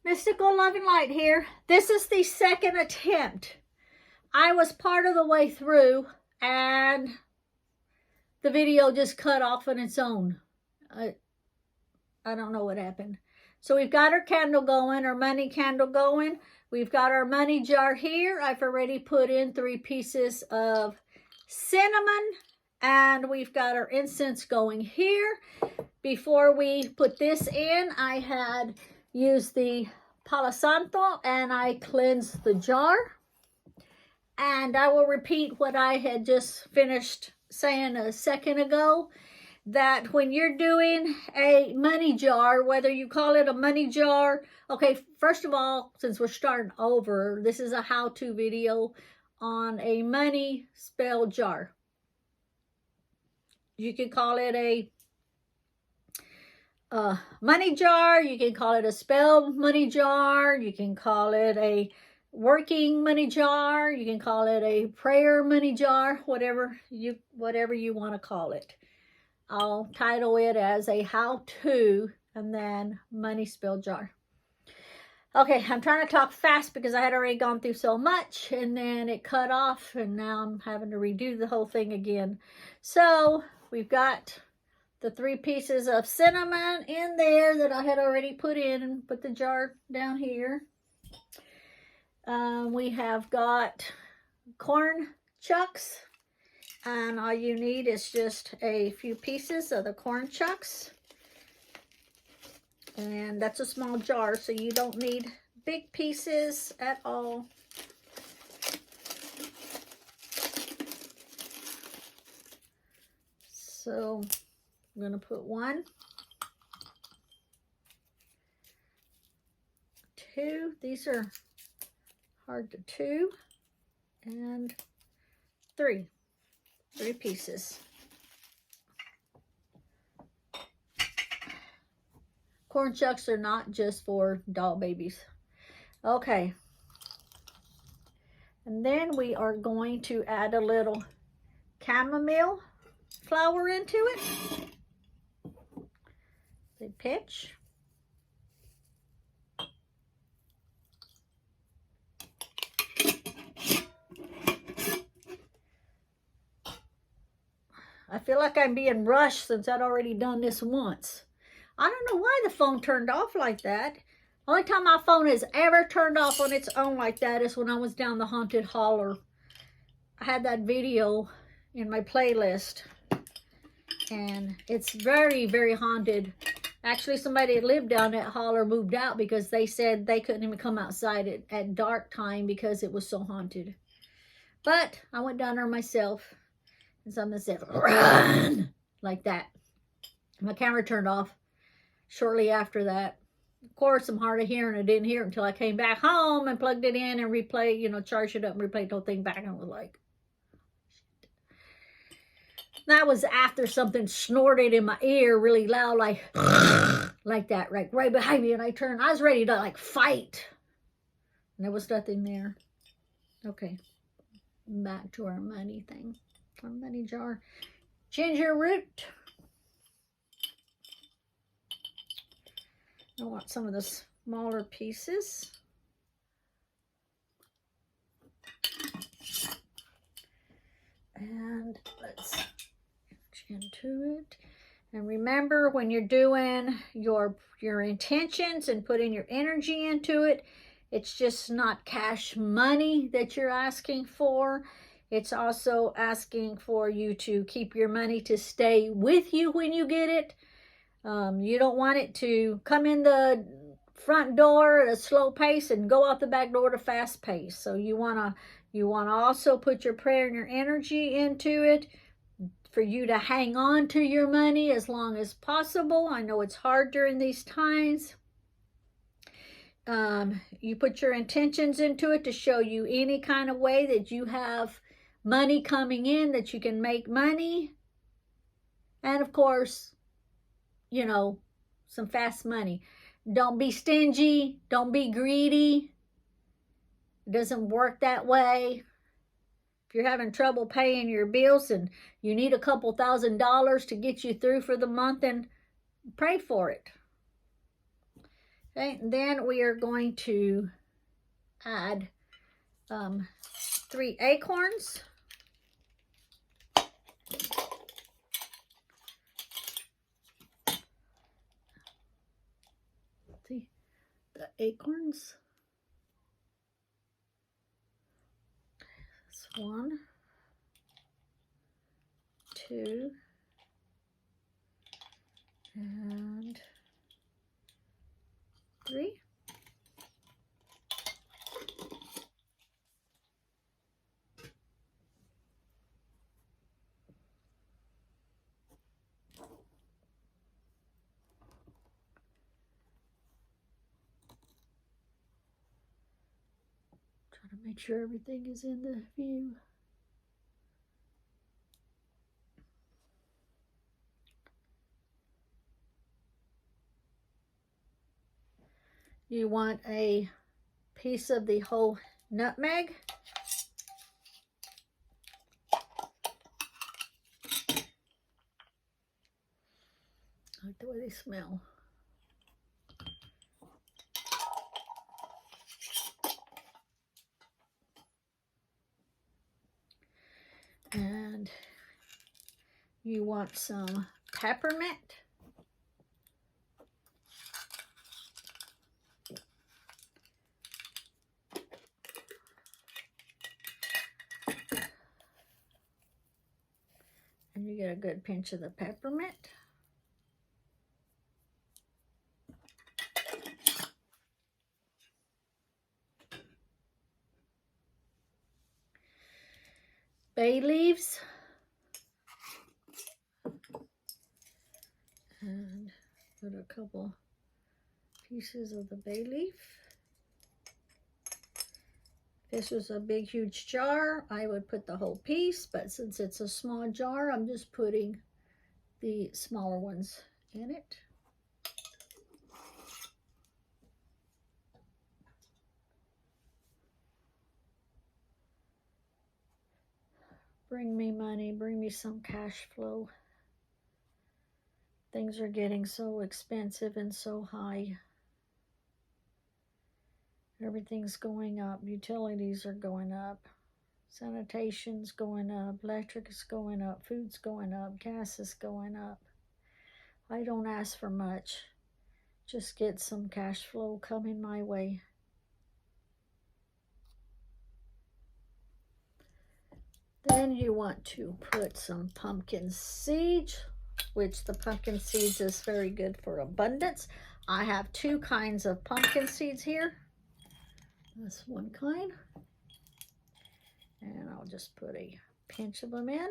Mystical Loving Light here. This is the second attempt. I was part of the way through and the video just cut off on its own. I don't know what happened. So we've got our candle going, our money candle going. We've got our money jar here. I've already put in 3 pieces of cinnamon, and we've got our incense going here. Before we put this in, I had used the Palo Santo and I cleansed the jar. And I will repeat what I had just finished saying a second ago, that when you're doing a money jar, whether you call it a money jar, okay, first of all, since we're starting over, this is a how-to video on a money spell jar. You can call it a money jar, you can call it a spell money jar, you can call it a working money jar, you can call it a prayer money jar, whatever you want to call it. I'll title it as a how-to and then money spell jar. Okay, I'm trying to talk fast because I had already gone through so much and then it cut off and now I'm having to redo the whole thing again. So we've got the 3 pieces of cinnamon in there that I had already put in and put the jar down here. We have got corn chunks, and all you need is just a few pieces of the corn chunks. And that's a small jar, so you don't need big pieces at all. So I'm going to put 1, 2, these are hard to 2, and 3 pieces. Corn chunks are not just for doll babies. Okay. And then we are going to add a little chamomile flower into it. The pitch. I feel like I'm being rushed since I'd already done this once. I don't know why the phone turned off like that. Only time my phone has ever turned off on its own like that is when I was down the haunted holler. I had that video in my playlist. And it's very, very haunted. Actually, somebody that lived down that holler moved out because they said they couldn't even come outside at dark time because it was so haunted. But I went down there myself. And something said, run! Like that. My camera turned off shortly after that. Of course, I'm hard of hearing. I didn't hear it until I came back home and plugged it in and replayed, charged it up and replayed the whole thing back. And I was like, shit. That was after something snorted in my ear really loud, like, like that, right behind me. And I turned, I was ready to like fight. And there was nothing there. Okay. Back to our money thing. Our money jar. Ginger root. I want some of the smaller pieces. And let's get into it. And remember, when you're doing your intentions and putting your energy into it, it's just not cash money that you're asking for. It's also asking for you to keep your money to stay with you when you get it. You don't want it to come in the front door at a slow pace and go out the back door at a fast pace. So you wanna also put your prayer and your energy into it for you to hang on to your money as long as possible. I know it's hard during these times. You put your intentions into it to show you any kind of way that you have money coming in, that you can make money. And of course, some fast money. Don't be stingy. Don't be greedy. It doesn't work that way. If you're having trouble paying your bills and you need a couple $1,000s to get you through for the month, then pray for it. Okay, and then we are going to add 3 acorns. See the acorns. That's 1, 2, and 3. Trying to make sure everything is in the view. You want a piece of the whole nutmeg. I like the way they smell. And you want some peppermint. And you get a good pinch of the peppermint. Bay leaves. And put a couple pieces of the bay leaf. If this was a big, huge jar, I would put the whole piece, but since it's a small jar, I'm just putting the smaller ones in it. Bring me money, bring me some cash flow. Things are getting so expensive and so high. Everything's going up. Utilities are going up. Sanitation's going up. Electric is going up. Food's going up. Gas is going up. I don't ask for much. Just get some cash flow coming my way. Then you want to put some pumpkin seeds, which the pumpkin seeds is very good for abundance. I have 2 kinds of pumpkin seeds here. That's one kind. And I'll just put a pinch of them in.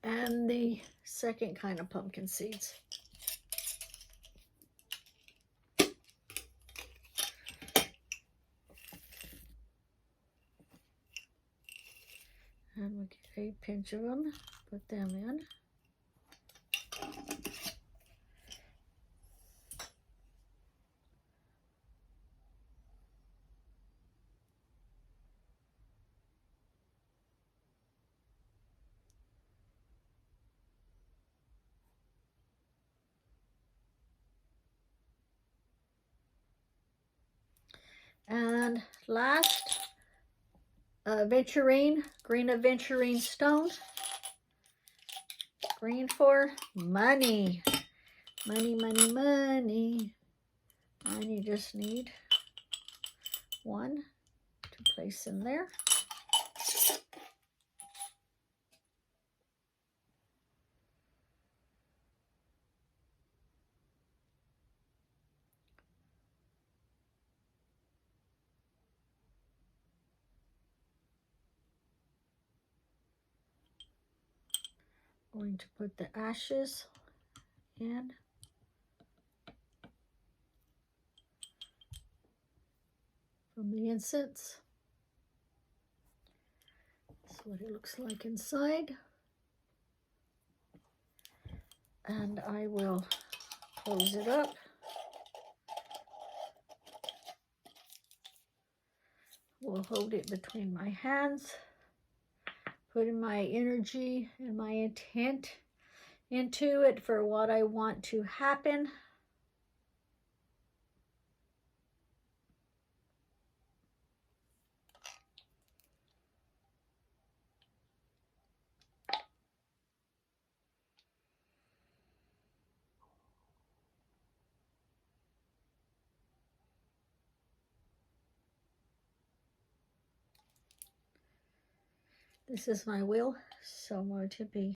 And the second kind of pumpkin seeds. And we get a pinch of them, put them in. And last, aventurine, green aventurine stone. Green for money. Money, money, money. And you just need 1 to place in there. Going to put the ashes in. From the incense. That's what it looks like inside. And I will close it up. We'll hold it between my hands. Put in my energy and my intent into it for what I want to happen. This is my will, so going to be.